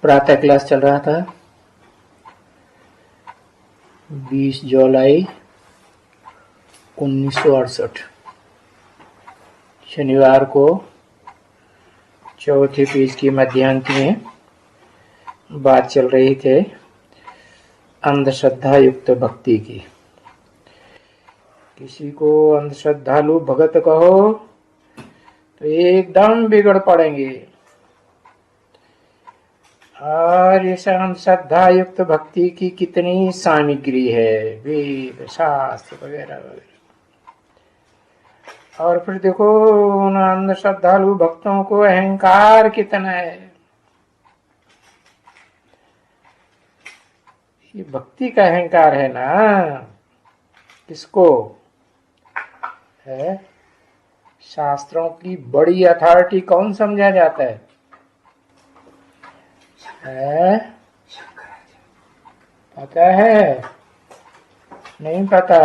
प्रातः क्लास चल रहा था। 20 जुलाई 1968 शनिवार को चौथे पेज की मध्यांक में बात चल रही थी अंधश्रद्धा युक्त भक्ति की। किसी को अंधश्रद्धालु भगत कहो तो एकदम बिगड़ पड़ेंगे, और इस अंधश्रद्धा युक्त भक्ति की कितनी सामग्री है, वेद शास्त्र वगैरह वगैरह। और फिर देखो उन अंधश्रद्धालु भक्तों को अहंकार कितना है। ये भक्ति का अहंकार है ना, किसको है? शास्त्रों की बड़ी अथॉरिटी कौन समझा जाता है? पता है? नहीं पता?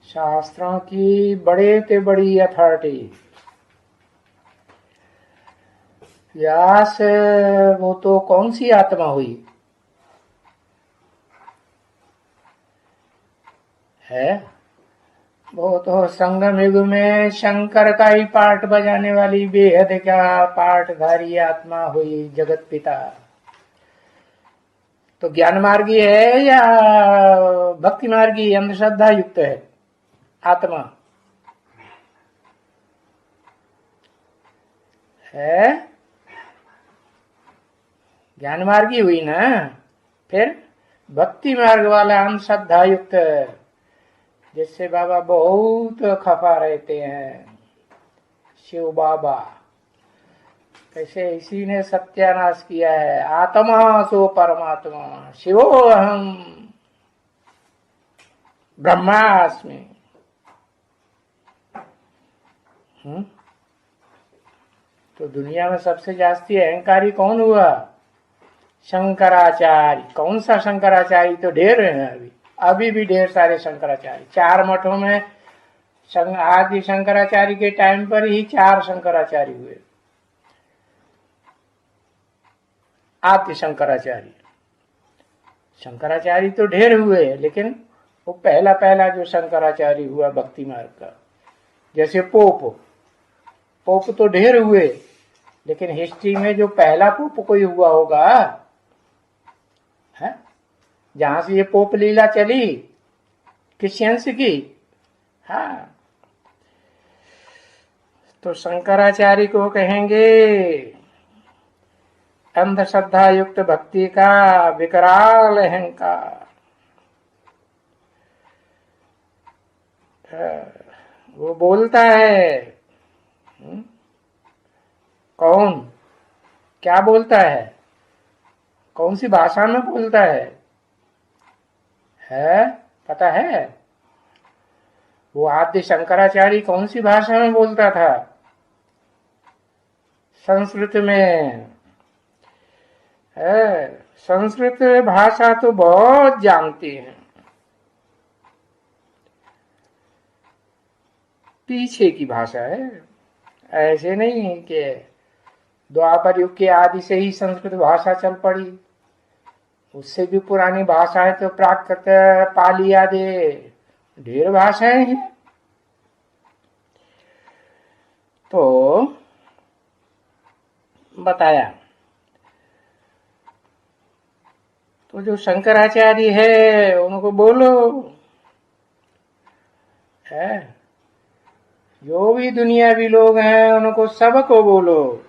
शास्त्रों की बड़े से बड़ी अथॉरिटी व्यास, वो तो कौन सी आत्मा हुई है? वो तो संगम युग में शंकर का ही पाठ बजाने वाली बेहद का पाठधारी आत्मा हुई, जगत पिता। तो ज्ञान मार्गी है या भक्ति मार्गी, अंधश्रद्धा युक्त है आत्मा है? ज्ञान मार्गी हुई ना। फिर भक्ति मार्ग वाला अंधश्रद्धा युक्त, जिससे बाबा बहुत खफा रहते हैं, शिव बाबा। कैसे इसी ने सत्यानाश किया है, आत्मा सो परमात्मा शिवो अहम ब्रह्मास्मि। तो दुनिया में सबसे जास्ती अहंकारी कौन हुआ? शंकराचार्य। कौन सा शंकराचार्य? तो ढेर है, अभी भी ढेर सारे शंकराचार्य। 4 मठों में आदि शंकराचार्य के टाइम पर ही 4 शंकराचार्य हुए। आदि शंकराचार्य तो ढेर हुए, लेकिन वो पहला जो शंकराचार्य हुआ भक्ति मार्ग का, जैसे पोप तो ढेर हुए, लेकिन हिस्ट्री में जो पहला पोप कोई हुआ होगा है, जहां से ये पोप लीला चली क्रिश्चियंस की, हाँ, तो शंकराचार्य को कहेंगे अंधश्रद्धा युक्त भक्ति का विकराल अहंकार। वो बोलता है, कौन क्या बोलता है, कौन सी भाषा में बोलता है पता है? वो आद्य शंकराचार्य कौन सी भाषा में बोलता था? संस्कृत में है। संस्कृत भाषा तो बहुत जानती हैं, पीछे की भाषा है। ऐसे नहीं कि द्वापर युग के आदि से ही संस्कृत भाषा चल पड़ी, उससे भी पुरानी भाषा है। तो प्राकृत, पाली आदि ढेर भाषाएं हैं। तो बताया, तो जो शंकराचार्य है उनको बोलो है, जो भी दुनियावी लोग हैं उनको सबको बोलो।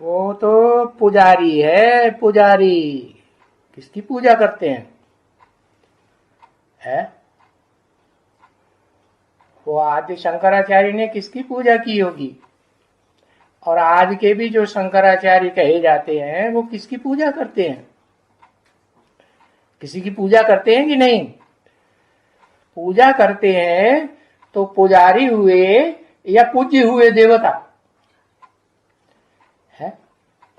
वो तो पुजारी है, पुजारी। किसकी पूजा करते हैं है? वो आदि शंकराचार्य ने किसकी पूजा की होगी? और आज के भी जो शंकराचार्य कहे जाते हैं वो किसकी पूजा करते हैं? किसी की पूजा करते हैं कि नहीं? पूजा करते हैं तो पुजारी हुए या पूज्य हुए देवता है?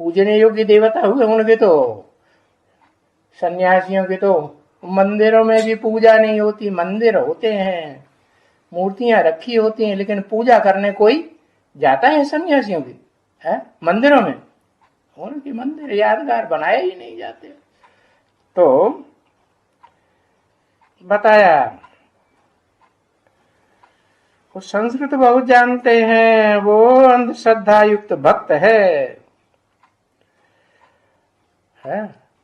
पूजने योग्य देवता हुए उनके। तो सन्यासियों के तो मंदिरों में भी पूजा नहीं होती, मंदिर होते हैं मूर्तियां रखी होती हैं, लेकिन पूजा करने कोई जाता है सन्यासियों की? है मंदिरों में उनकी मंदिर यादगार बनाए ही नहीं जाते। तो बताया वो संस्कृत बहुत जानते हैं, वो अंधश्रद्धा युक्त भक्त है।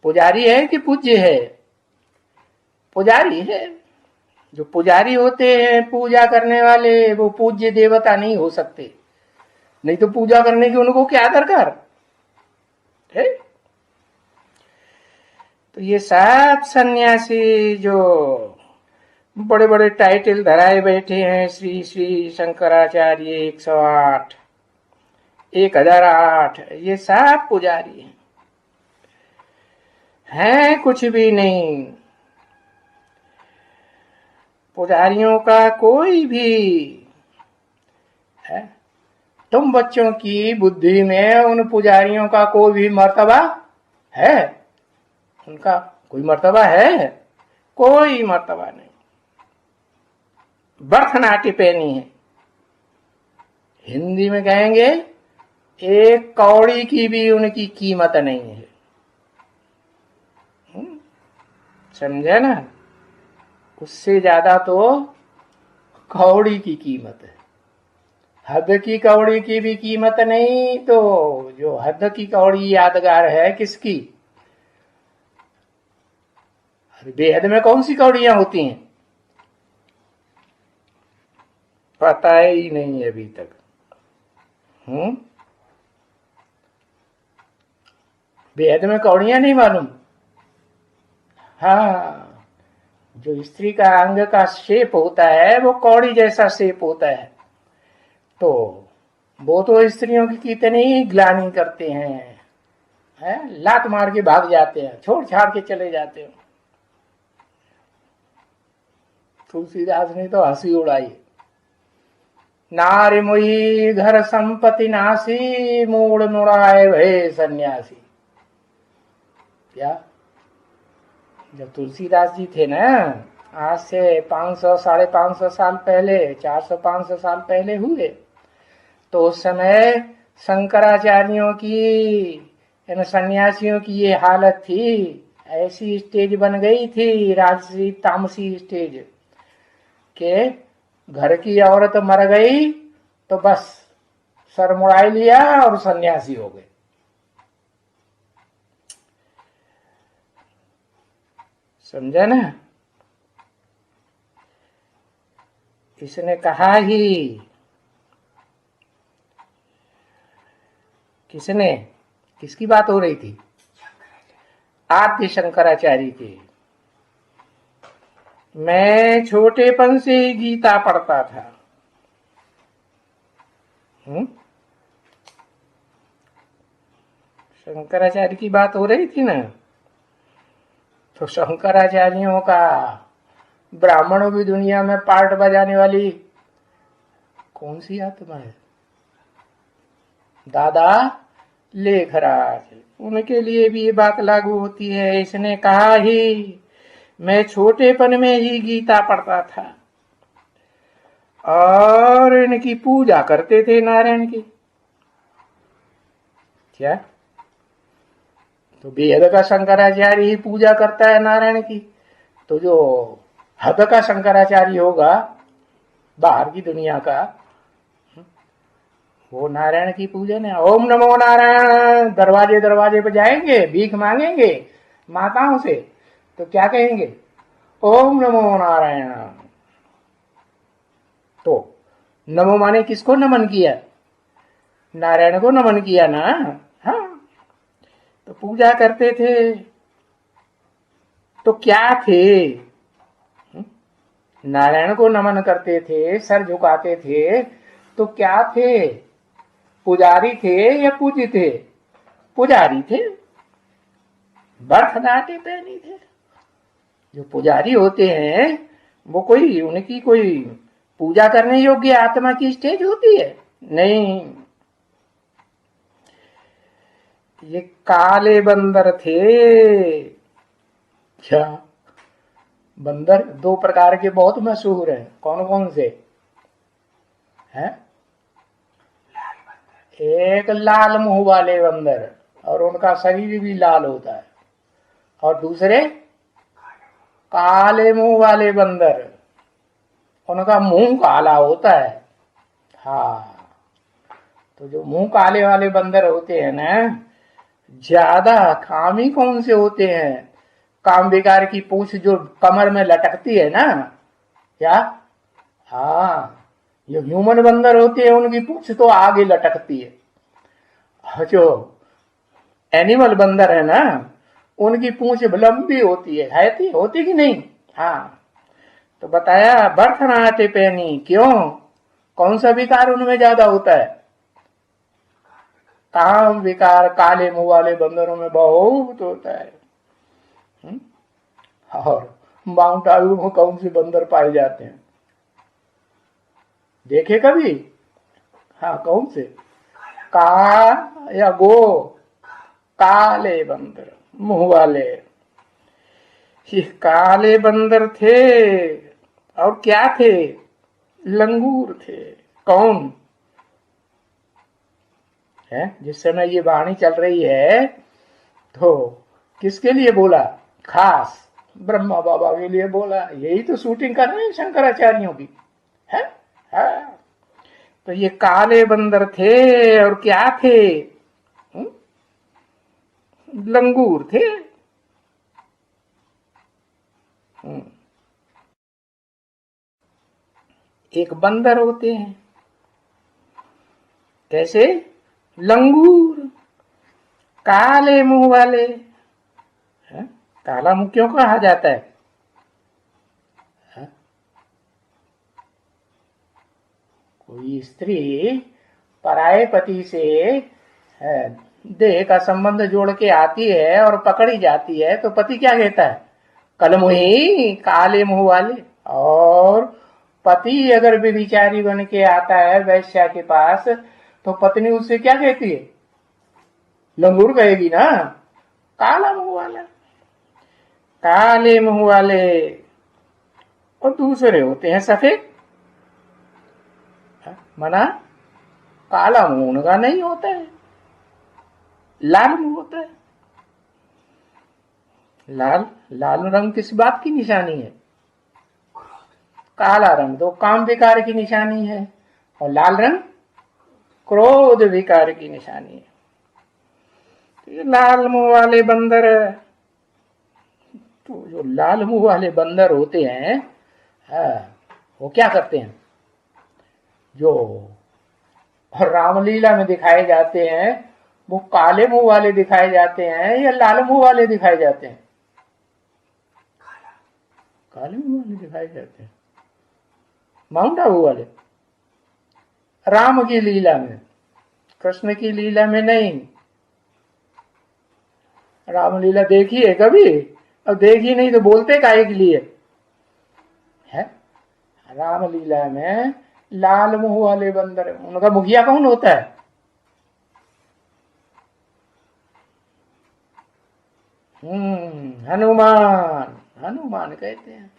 पुजारी है कि पूज्य है? पुजारी है। जो पुजारी होते हैं, पूजा करने वाले, वो पूज्य देवता नहीं हो सकते। नहीं तो पूजा करने की उनको क्या दरकार है? तो ये सब सन्यासी जो बड़े बड़े टाइटल धराए बैठे हैं, श्री श्री शंकराचार्य 108, 1008, ये सब पुजारी हैं कुछ भी नहीं। पुजारियों का कोई भी है, तुम बच्चों की बुद्धि में उन पुजारियों का कोई भी मर्तबा है? उनका कोई मर्तबा है? कोई मर्तबा नहीं। बर्थनाटी पेनी है। हिंदी में कहेंगे एक कौड़ी की भी उनकी कीमत नहीं है। समझे ना? उससे ज्यादा तो कौड़ी की कीमत है। हद की कौड़ी की भी कीमत नहीं, तो जो हद की कौड़ी यादगार है किसकी? बेहद में कौन सी कौड़ियां होती हैं? पता ही नहीं अभी तक। बेहद में कौड़ियां नहीं मालूम। हाँ, जो स्त्री का अंग का शेप होता है वो कौड़ी जैसा शेप होता है। तो वो तो स्त्रियों की कितनी ग्लानि करते हैं, लात मार के भाग जाते हैं, छोड़ छाड़ के चले जाते हैं। तुलसीदास ने तो हंसी उड़ाई। नारी मुई घर संपत्ति नासी, मूड मुड़ाए भय सन्यासी। क्या? जब तुलसीदास जी थे ना, आज से 500 550 साल पहले, 400-500 साल पहले हुए, तो उस समय शंकराचार्यों की, इन सन्यासियों की ये हालत थी। ऐसी स्टेज बन गई थी, राजसी तामसी स्टेज, के घर की औरत मर गई तो बस सर मुड़ाई लिया और सन्यासी हो गए। समझा ना? इसने कहा ही, किसने, किसकी बात हो रही थी? आद्य शंकराचार्य की। मैं छोटेपन से ही गीता पढ़ता था। शंकराचार्य की बात हो रही थी ना, तो शंकराचार्यों का ब्राह्मणों की दुनिया में पार्ट बजाने वाली कौन सी आत्मा है? दादा लेखराज, उनके लिए भी ये बात लागू होती है। इसने कहा ही, मैं छोटेपन में ही गीता पढ़ता था और इनकी पूजा करते थे, नारायण की। क्या? तो बेहद का शंकराचार्य ही पूजा करता है नारायण की, तो जो हद का शंकराचार्य होगा बाहर की दुनिया का, वो नारायण की पूजन है। ओम नमो नारायण, दरवाजे दरवाजे पे जाएंगे, भीख मांगेंगे माताओं से, तो क्या कहेंगे? ओम नमो नारायण। तो नमो माने किसको नमन किया? नारायण को नमन किया ना। हाँ, तो पूजा करते थे तो क्या थे? नारायण को नमन करते थे, सर झुकाते थे, तो क्या थे? पुजारी थे या पूज्य थे? पुजारी थे। बर्थनाटे पहनी थे। जो पुजारी होते हैं वो कोई, उनकी कोई पूजा करने योग्य आत्मा की स्टेज होती है? नहीं। ये काले बंदर थे। क्या? बंदर दो प्रकार के बहुत मशहूर हैं। कौन कौन से? है? एक लाल मुंह वाले बंदर, और उनका शरीर भी लाल होता है, और दूसरे काले मुंह वाले बंदर, उनका मुंह काला होता है। हाँ, तो जो मुंह काले वाले बंदर होते हैं ना, ज्यादा कामी कौन से होते हैं? काम विकार की पूंछ जो कमर में लटकती है ना, क्या? हाँ, ये ह्यूमन बंदर होते हैं, उनकी पूंछ तो आगे लटकती है। जो एनिमल बंदर है ना, उनकी पूंछ लंबी होती है होती कि नहीं? हाँ, तो बताया बरथनाटे पैनी, क्यों? कौन सा विकार उनमें ज्यादा होता है? काम विकार काले मुंह वाले बंदरों में बहुत होता है। और माउंट आबू में कौन से बंदर पाए जाते हैं? देखे कभी? हाँ, कौन से? का या गो? काले बंदर मुंह वाले। ये काले बंदर थे, और क्या थे? लंगूर थे। कौन है? जिस समय ये वाणी चल रही है तो किसके लिए बोला? खास ब्रह्मा बाबा के लिए बोला। यही तो शूटिंग कर रहे हैं शंकराचार्यों की, है? हाँ। तो ये काले बंदर थे, और क्या थे? लंगूर थे। एक बंदर होते हैं कैसे? लंगूर, काले मुंह वाले। है? काला मुंह क्यों कहा जाता है? कोई स्त्री पराये पति से देह का संबंध जोड़ के आती है और पकड़ी जाती है, तो पति क्या कहता है? कलमुही काले मुंह वाले। और पति अगर व्यभिचारी बन के आता है वैश्या के पास, तो पत्नी उससे क्या कहती है? लंगूर कहेगी ना, काला मुंह वाला, काले मुंह वाले। और दूसरे होते हैं सफेद, मना काला मुंह उनका नहीं होता है, लाल मुंह होता है। लाल लाल रंग किस बात की निशानी है? काला रंग तो काम विकार की निशानी है, और लाल रंग क्रोध विकार की निशानी है। तो ये लाल मुंह वाले बंदर, तो जो लाल मुंह वाले बंदर होते हैं, वो क्या करते हैं? जो रामलीला में दिखाए जाते हैं, वो काले मुंह वाले दिखाए जाते हैं या लाल मुंह वाले दिखाए जाते हैं? काले मुंह वाले दिखाए जाते हैं। माउंट आबू वाले राम की लीला में, कृष्ण की लीला में नहीं। रामलीला देखी है कभी? अब देखी नहीं तो बोलते काहे के लिए है? रामलीला में लाल मुंह वाले बंदर, उनका मुखिया कौन होता है? हनुमान। हनुमान कहते हैं।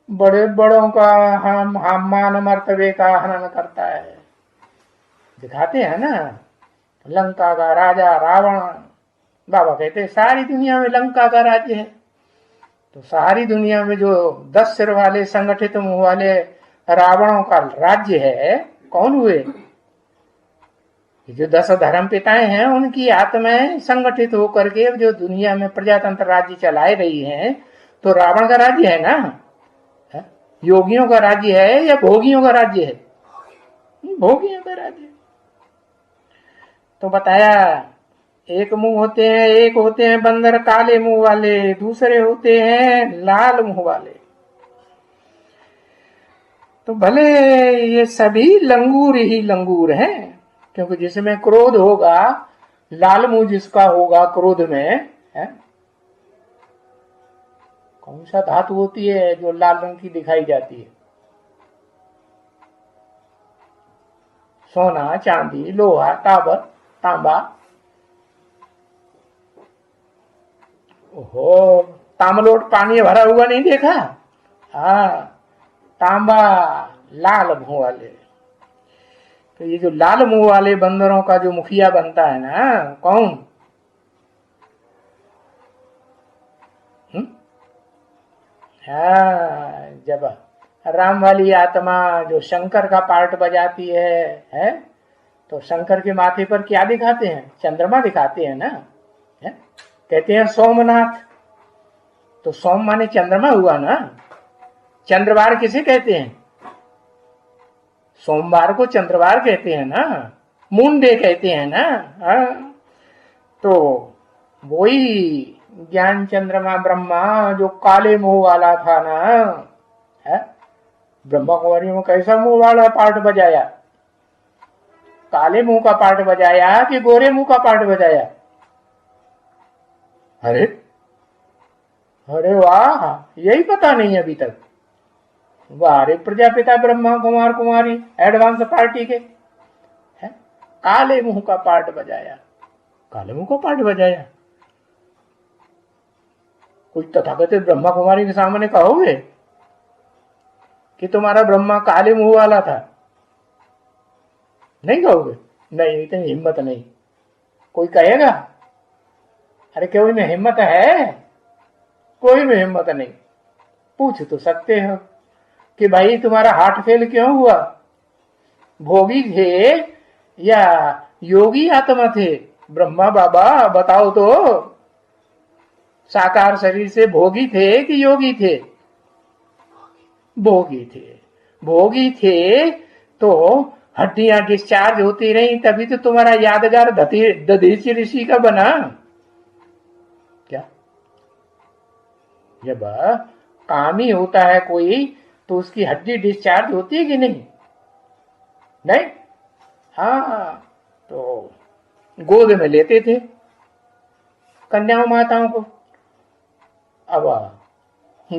बड़े बड़ों का हम मान मर्तबे का हनन करता है, दिखाते हैं ना। लंका का राजा रावण, बाबा कहते हैं सारी दुनिया में लंका का राज्य है। तो सारी दुनिया में जो 10 सिर वाले संगठित मुंह वाले रावणों का राज्य है, कौन हुए? जो 10 धर्म पिताएं हैं, उनकी आत्माएं संगठित होकर के जो दुनिया में प्रजातंत्र राज्य चलाए रही हैं, तो रावण का राज्य है ना। योगियों का राज्य है या भोगियों का राज्य है? भोगियों का राज्य। तो बताया एक मुंह होते हैं, एक होते हैं बंदर काले मुंह वाले, दूसरे होते हैं लाल मुंह वाले। तो भले ये सभी लंगूर ही लंगूर हैं, क्योंकि जिसमें क्रोध होगा, लाल मुंह जिसका होगा क्रोध में, है? कौन सा धातु होती है जो लाल रंग की दिखाई जाती है? सोना, चांदी, लोहा, टाबर, तांबा। ओहो, तांबलोट पानी भरा हुआ नहीं देखा? हाँ, तांबा लाल मुंह वाले। तो ये जो लाल मुंह वाले बंदरों का जो मुखिया बनता है ना, कौन? हाँ, जब राम वाली आत्मा जो शंकर का पार्ट बजाती है, तो शंकर के माथे पर क्या दिखाते हैं? चंद्रमा दिखाते हैं ना, है? कहते हैं सोमनाथ, तो सोम माने चंद्रमा हुआ ना। चंद्रवार किसे कहते हैं? सोमवार को चंद्रवार कहते हैं ना, मून डे कहते हैं ना। हाँ, तो वही ज्ञान चंद्रमा ब्रह्मा जो काले मुंह वाला था ना, है? ब्रह्मा कुमारी में कैसा मुंह वाला पार्ट बजाया? काले मुंह का पार्ट बजाया कि गोरे मुंह का पार्ट बजाया? अरे अरे वाह, यही पता नहीं अभी तक। वाह रे प्रजापिता ब्रह्मा कुमार कुमारी एडवांस पार्टी के, है? काले मुंह का पार्ट बजाया, काले मुंह का पार्ट बजाया। कोई तथाकथित ब्रह्मा कुमारी के सामने कहोगे कि तुम्हारा ब्रह्मा काले मुंह वाला था? नहीं कहोगे? नहीं, इतनी हिम्मत नहीं। कोई कहेगा? अरे कोई में हिम्मत है? कोई में हिम्मत नहीं। पूछ तो सकते हो कि भाई तुम्हारा हार्ट फेल क्यों हुआ? भोगी थे या योगी आत्मा थे? ब्रह्मा बाबा बताओ तो, साकार शरीर से भोगी थे कि योगी थे? भोगी थे। भोगी थे तो हड्डियां डिस्चार्ज होती रही, तभी तो तुम्हारा यादगार दधीचि ऋषि का बना। क्या जब कामी होता है कोई तो उसकी हड्डी डिस्चार्ज होती है कि नहीं? नहीं। हाँ, तो गोद में लेते थे कन्याओं माताओं को। अब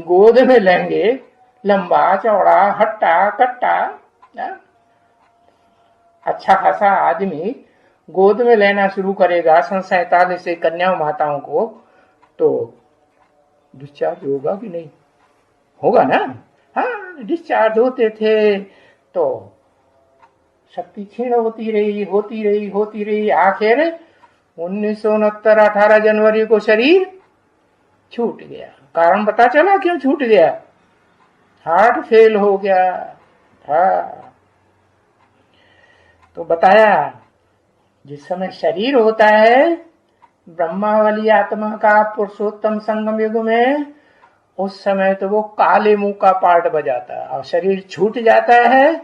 गोद में लेंगे, लंबा चौड़ा हट्टा कट्टा अच्छा खासा आदमी गोद में लेना शुरू करेगा सन 47 से कन्याओं माताओं को, तो डिस्चार्ज होगा कि नहीं? होगा ना। हाँ, डिस्चार्ज होते थे तो शक्ति क्षीण होती रही। आखिर 1969 18 जनवरी को शरीर छूट गया। कारण पता चला क्यों छूट गया? हार्ट फेल हो गया था। तो बताया जिस समय शरीर होता है ब्रह्मा वाली आत्मा का पुरुषोत्तम संगम युग में, उस समय तो वो काले मुंह का पार्ट बजाता है, और शरीर छूट जाता है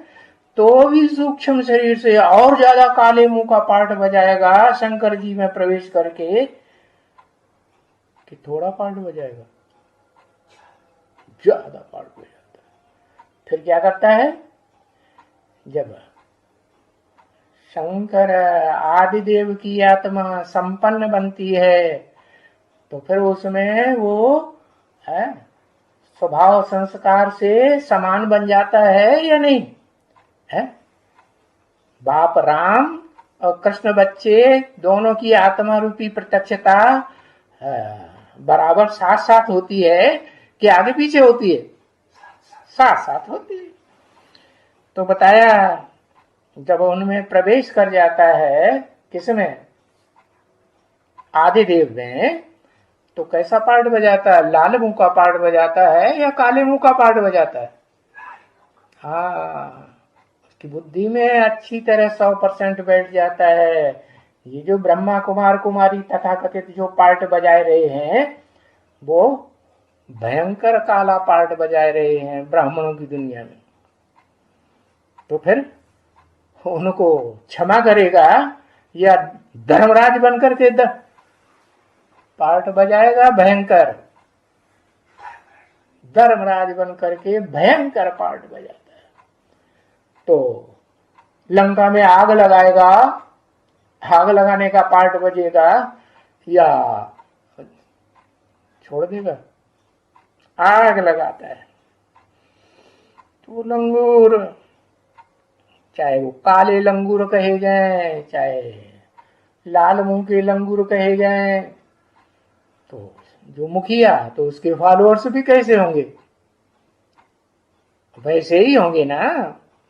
तो भी सूक्ष्म शरीर से और ज्यादा काले मुंह का पार्ट बजाएगा शंकर जी में प्रवेश करके, कि थोड़ा पार्ट बजाएगा, ज्यादा पार्ट बजाता है। फिर क्या करता है? जब शंकर आदिदेव की आत्मा संपन्न बनती है तो फिर उसमें वो है स्वभाव संस्कार से समान बन जाता है या नहीं है? बाप राम और कृष्ण बच्चे दोनों की आत्मा रूपी प्रत्यक्षता बराबर साथ साथ होती है कि आगे पीछे होती है? साथ साथ होती है। तो बताया जब उनमें प्रवेश कर जाता है, किसमें? आदिदेव में, तो कैसा पार्ट बजाता है? लाल मुंह का पार्ट बजाता है या काले मुंह का पार्ट बजाता है? हाँ, उसकी बुद्धि में अच्छी तरह 100% बैठ जाता है। ये जो ब्रह्मा कुमार कुमारी तथाकथित जो पार्ट बजाए रहे हैं, वो भयंकर काला पार्ट बजाए रहे हैं ब्राह्मणों की दुनिया में। तो फिर उनको क्षमा करेगा या धर्मराज बनकर के पार्ट बजाएगा? भयंकर धर्मराज बनकर के भयंकर पार्ट बजाता है। तो लंका में आग लगाएगा, आग लगाने का पार्ट बजेगा या छोड़ देगा? आग लगाता है। तो लंगूर, चाहे वो काले लंगूर कहे जाएं, चाहे लाल मुंह के लंगूर कहे जाएं, तो जो मुखिया, तो उसके फॉलोअर्स भी कैसे होंगे? वैसे ही होंगे ना।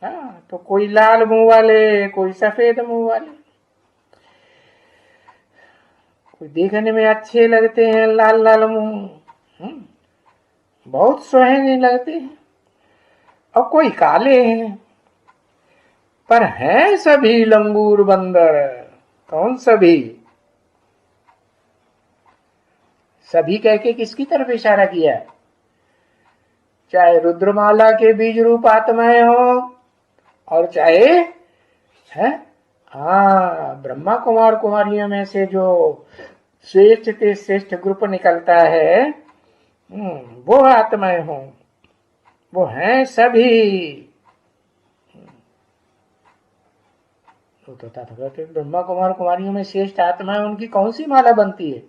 हाँ, तो कोई लाल मुंह वाले, कोई सफेद मुंह वाले, कोई देखने में अच्छे लगते हैं लाल लाल मुंह, बहुत सुहाने लगते हैं, और कोई काले हैं, पर हैं सभी लंगूर बंदर। कौन सभी? सभी कह के किसकी तरफ इशारा किया? चाहे रुद्रमाला के बीज रूप आत्माएं हो, और चाहे है ब्रह्मा कुमार कुमारियों में से जो श्रेष्ठ से श्रेष्ठ ग्रुप निकलता है, वो आत्माएं हो, वो हैं सभी। तो तथागत ब्रह्मा कुमार कुमारियों में श्रेष्ठ आत्मा है, उनकी कौन सी माला बनती है?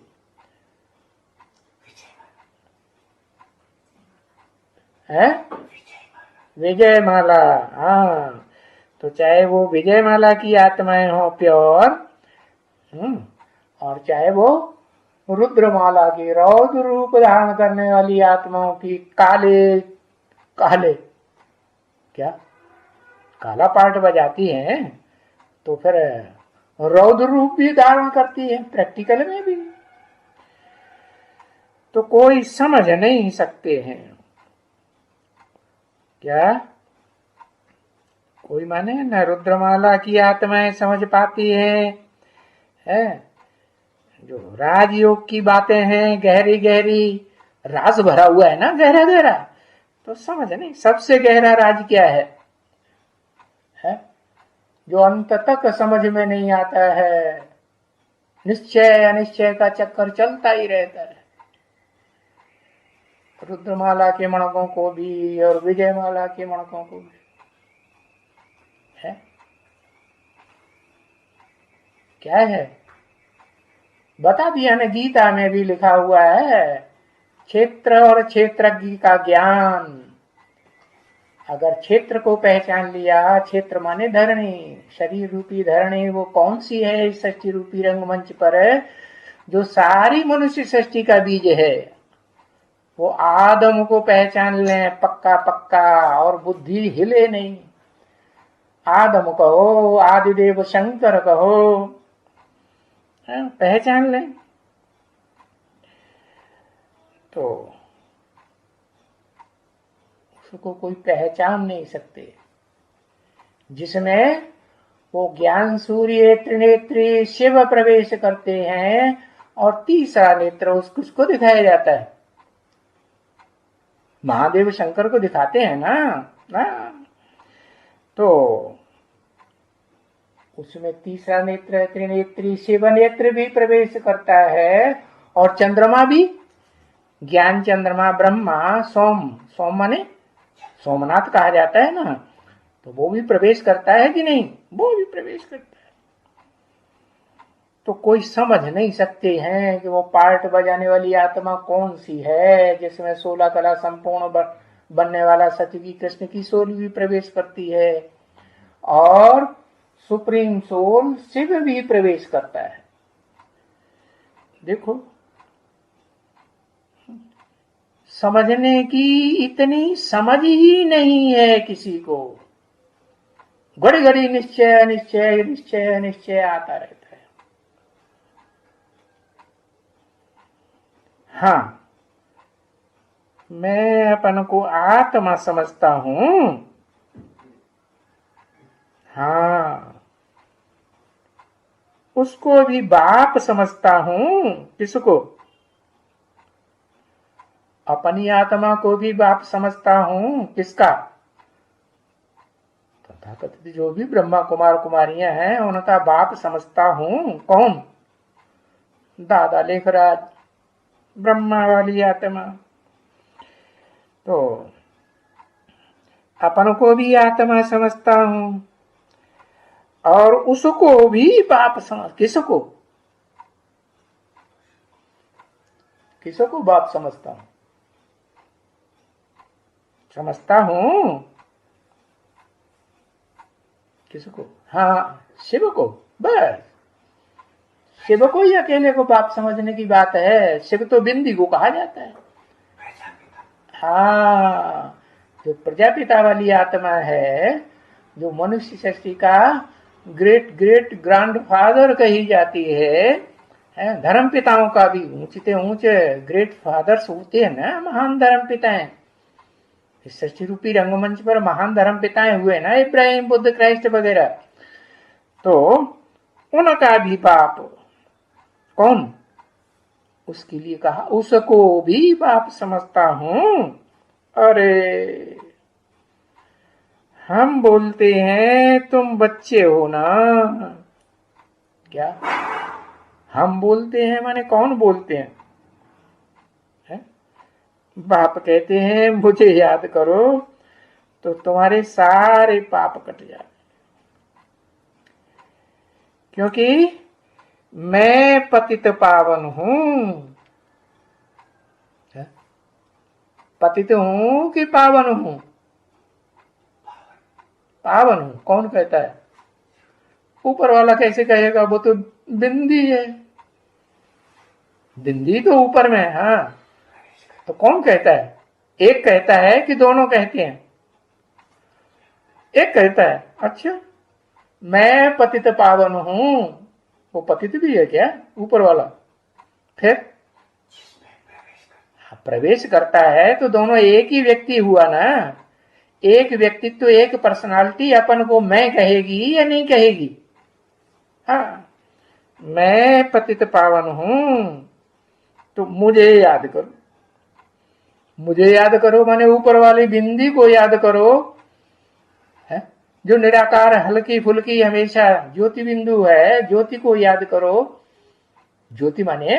विजय माला। हाँ, तो चाहे वो विजय माला की आत्माएं हो प्योर, और चाहे वो रुद्रमाला की रौद्र रूप धारण करने वाली आत्माओं की काले काले क्या काला पार्ट बजाती हैं, तो फिर रौद्र रूप भी धारण करती है प्रैक्टिकल में भी। तो कोई समझ नहीं सकते हैं क्या? कोई माने न रुद्रमाला की आत्माएं समझ पाती है जो राजयोग की बातें हैं, गहरी गहरी राज भरा हुआ है ना, गहरा गहरा, तो समझ नहीं। सबसे गहरा राज क्या है जो अंत तक समझ में नहीं आता है। निश्चय अनिश्चय का चक्कर चलता ही रहता है। रुद्रमाला के मणकों को भी और विजयमाला के मणकों को भी है क्या है, बता दिया ना, गीता में भी लिखा हुआ है, क्षेत्र और क्षेत्रज्ञ का ज्ञान। अगर क्षेत्र को पहचान लिया, क्षेत्र माने धरणी, शरीर रूपी धरणी, वो कौन सी है इस सृष्टि रूपी रंगमंच पर जो सारी मनुष्य सृष्टि का बीज है, वो आदम को पहचान लें पक्का पक्का, और बुद्धि हिले नहीं। आदम कहो, आदिदेव शंकर कहो, पहचान लें। तो उसको कोई पहचान नहीं सकते, जिसमें वो ज्ञान सूर्य त्रिनेत्री शिव प्रवेश करते हैं, और तीसरा नेत्र उसको दिखाया जाता है। महादेव शंकर को दिखाते हैं ना, तो उसमें तीसरा नेत्र त्रिनेत्री शिव नेत्र भी प्रवेश करता है, और चंद्रमा भी, ज्ञान चंद्रमा ब्रह्मा, सोम माने सोमनाथ कहा जाता है ना, तो वो भी प्रवेश करता है कि नहीं? वो भी प्रवेश करता है। तो कोई समझ नहीं सकते हैं कि वो पार्ट बजाने वाली आत्मा कौन सी है, जिसमें 16 कला संपूर्ण बनने वाला सत्य की कृष्ण की सोल भी प्रवेश करती है, और सुप्रीम सोल शिव भी प्रवेश करता है। देखो, समझने की इतनी समझ ही नहीं है किसी को। घड़ी घड़ी निश्चय निश्चय निश्चय निश्चय आता रहता है। हाँ, मैं अपन को आत्मा समझता हूं, हाँ, उसको भी बाप समझता हूं। किसको? अपनी आत्मा को भी बाप समझता हूं। किसका? तथाकथित जो भी ब्रह्मा कुमार कुमारियां हैं, उनका बाप समझता हूं। कौन? दादा लेखराज, ब्रह्मा वाली आत्मा। तो अपन को भी आत्मा समझता हूं, और उसको भी बाप समझ। किसको? किसको बाप समझता हूं? समझता हूं किसको? हाँ, शिव को। बस शिव को ही अकेले को बाप समझने की बात है। शिव तो बिंदी को कहा जाता है। हाँ, जो प्रजापिता वाली आत्मा है, जो मनुष्य सृष्टि का ग्रेट ग्रेट ग्रैंडफादर कही जाती है, धर्म पिताओं का भी ऊंचे ऊंचे ग्रेट फादर्स होते हैं ना, महान धर्म पिताएं। इस सृष्टि रूपी रंगमंच पर महान धर्म पिताएं हुए ना, इब्राहिम, बुद्ध, क्राइस्ट वगैरह। तो उनका भी बाप कौन? उसके लिए कहा उसको भी बाप समझता हूं। अरे हम बोलते हैं तुम बच्चे हो ना, क्या हम बोलते हैं माने कौन बोलते हैं? बाप कहते हैं मुझे याद करो तो तुम्हारे सारे पाप कट जाए, क्योंकि मैं पतित पावन हूं। पतित हूं कि पावन हूं? पावन हूं। कौन कहता है? ऊपर वाला कैसे कहेगा? वो तो बिंदी है, बिंदी तो ऊपर में है। हाँ, तो कौन कहता है? एक कहता है कि दोनों कहते हैं? एक कहता है। अच्छा, मैं पतित पावन हूं, वो पतित भी है क्या ऊपर वाला? फिर प्रवेश करता है तो दोनों एक ही व्यक्ति हुआ ना। एक व्यक्तित्व, एक पर्सनालिटी अपन को मैं कहेगी या नहीं कहेगी? हाँ, मैं पतित पावन हूं तो मुझे याद करो। मुझे याद करो माने ऊपर वाली बिंदी को याद करो, है जो निराकार हल्की फुल्की हमेशा ज्योति बिंदु है। ज्योति को याद करो। ज्योति माने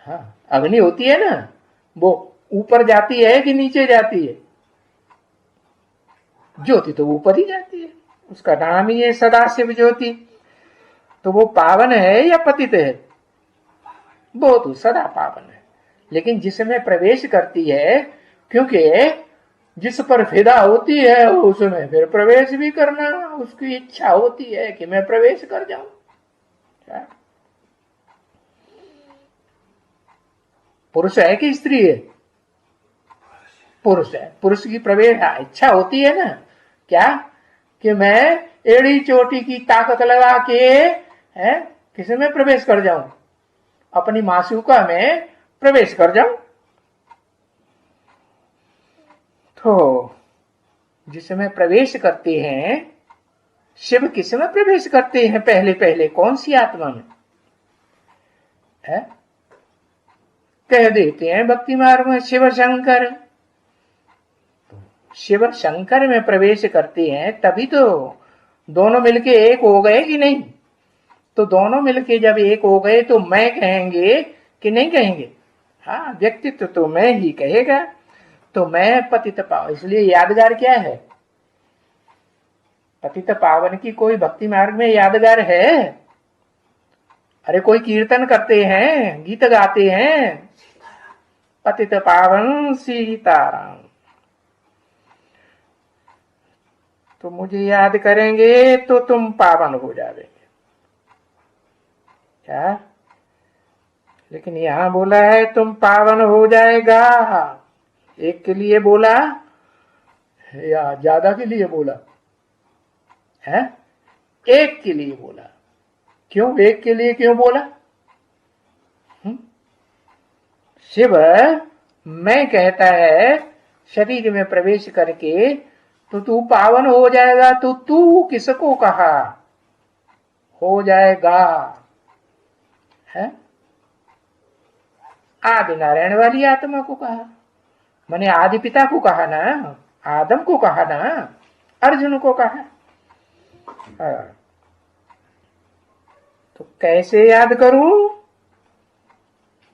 हाँ अग्नि होती है ना, वो ऊपर जाती है कि नीचे जाती है? ज्योति तो ऊपर ही जाती है, उसका नाम ही है सदाशिव ज्योति। तो वो पावन है या पतित है? वो तो सदा पावन है। लेकिन जिसमें प्रवेश करती है, क्योंकि जिस पर फिदा होती है उसमें फिर प्रवेश भी करना उसकी इच्छा होती है कि मैं प्रवेश कर जाऊं। पुरुष है कि स्त्री है? पुरुष है। पुरुष की प्रवेश इच्छा होती है ना, क्या कि मैं एड़ी चोटी की ताकत लगा के किसी में प्रवेश कर जाऊं, अपनी मासूका में प्रवेश कर जाऊं। तो जिसमें प्रवेश करते हैं, शिव किसमें प्रवेश करते हैं? पहले पहले कौन सी आत्मा में है? कह देते हैं भक्ति मार्ग में शिव शंकर। शिव शंकर में प्रवेश करते हैं तभी तो दोनों मिलके एक हो गए कि नहीं? तो दोनों मिलके जब एक हो गए तो मैं कहेंगे कि नहीं कहेंगे? हाँ, व्यक्तित्व तो मैं ही कहेगा। तो मैं पतित पावन, इसलिए यादगार क्या है? पतित पावन की कोई भक्ति मार्ग में यादगार है? अरे कोई कीर्तन करते हैं, गीत गाते हैं, पतित पावन सीताराम। तो मुझे याद करेंगे तो तुम पावन हो जाओगे क्या? लेकिन यहां बोला है तुम पावन हो जाएगा। एक के लिए बोला या ज्यादा के लिए बोला है? एक के लिए बोला। क्यों एक के लिए क्यों बोला? शिव मैं कहता है शरीर में प्रवेश करके तो तू पावन हो जाएगा। तो तू किसको कहा हो जाएगा? है आदि नारायण वाली आत्मा को कहा, मैंने आदि पिता को कहा ना, आदम को कहा ना, अर्जुन को कहा। तो कैसे याद करूं?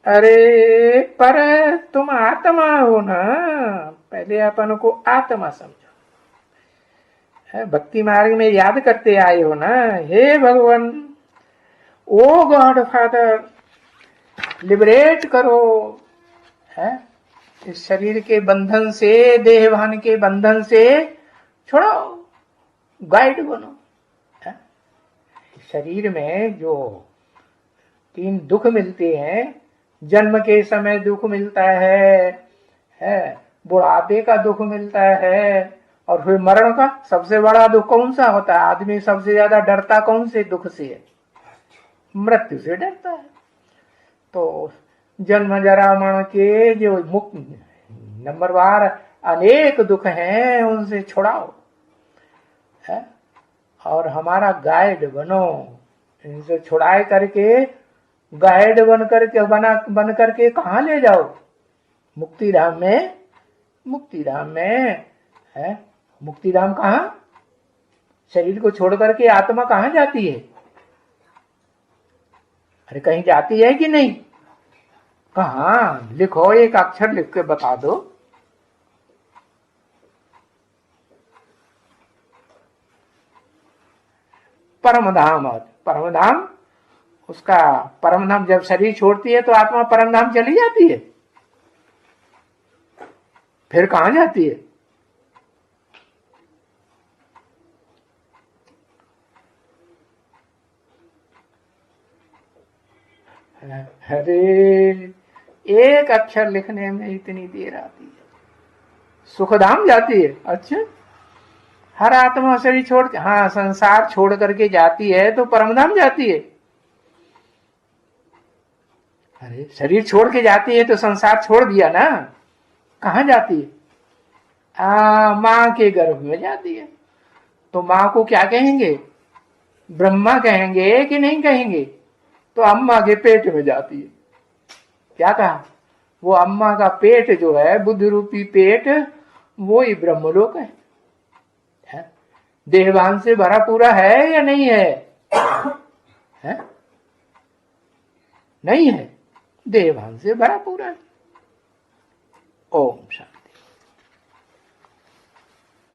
अरे पर तुम आत्मा हो ना, पहले अपन को आत्मा समझो। भक्ति मार्ग में याद करते आए हो ना, हे भगवान, ओ गॉड फादर, लिबरेट करो है इस शरीर के बंधन से, देहभान के बंधन से छोड़ो, गाइड बनो। है? शरीर में जो 3 दुख मिलते हैं, जन्म के समय दुख मिलता है, बुढ़ापे का दुख मिलता है, और फिर मरण का सबसे बड़ा दुख कौन सा होता है? आदमी सबसे ज्यादा डरता कौन से दुख से है? मृत्यु से डरता है। तो जन्म जरा मरण के जो मुक्त नंबरवार अनेक दुख हैं, उनसे छुड़ाओ है? और हमारा गाइड बनो, इनसे छुड़ाए करके गाइड बन करके कहाँ ले जाओ? मुक्तिधाम में। मुक्तिधाम में है। मुक्तिधाम कहाँ? शरीर को छोड़ करके आत्मा कहाँ जाती है? अरे कहीं जाती है कि नहीं? कहाँ? लिखो, एक अक्षर लिख के बता दो। परमधाम। परमधाम, उसका परमधाम जब शरीर छोड़ती है तो आत्मा परमधाम चली जाती है। फिर कहाँ जाती है? अरे एक अक्षर लिखने में इतनी देर आती है। सुखधाम जाती है। अच्छा, हर आत्मा शरीर छोड़, हाँ, संसार छोड़ करके जाती है तो परमधाम जाती है। अरे शरीर छोड़ के जाती है तो संसार छोड़ दिया ना, कहाँ जाती है? माँ के गर्भ में जाती है। तो माँ को क्या कहेंगे? ब्रह्मा कहेंगे कि नहीं कहेंगे? तो अम्मा के पेट में जाती है। क्या कहा? वो अम्मा का पेट जो है, बुद्ध रूपी पेट, वो ही ब्रह्मलोक है। देहभान से भरा पूरा है या नहीं है? है? नहीं है, देहभान से भरा पूरा है। ओम शांति।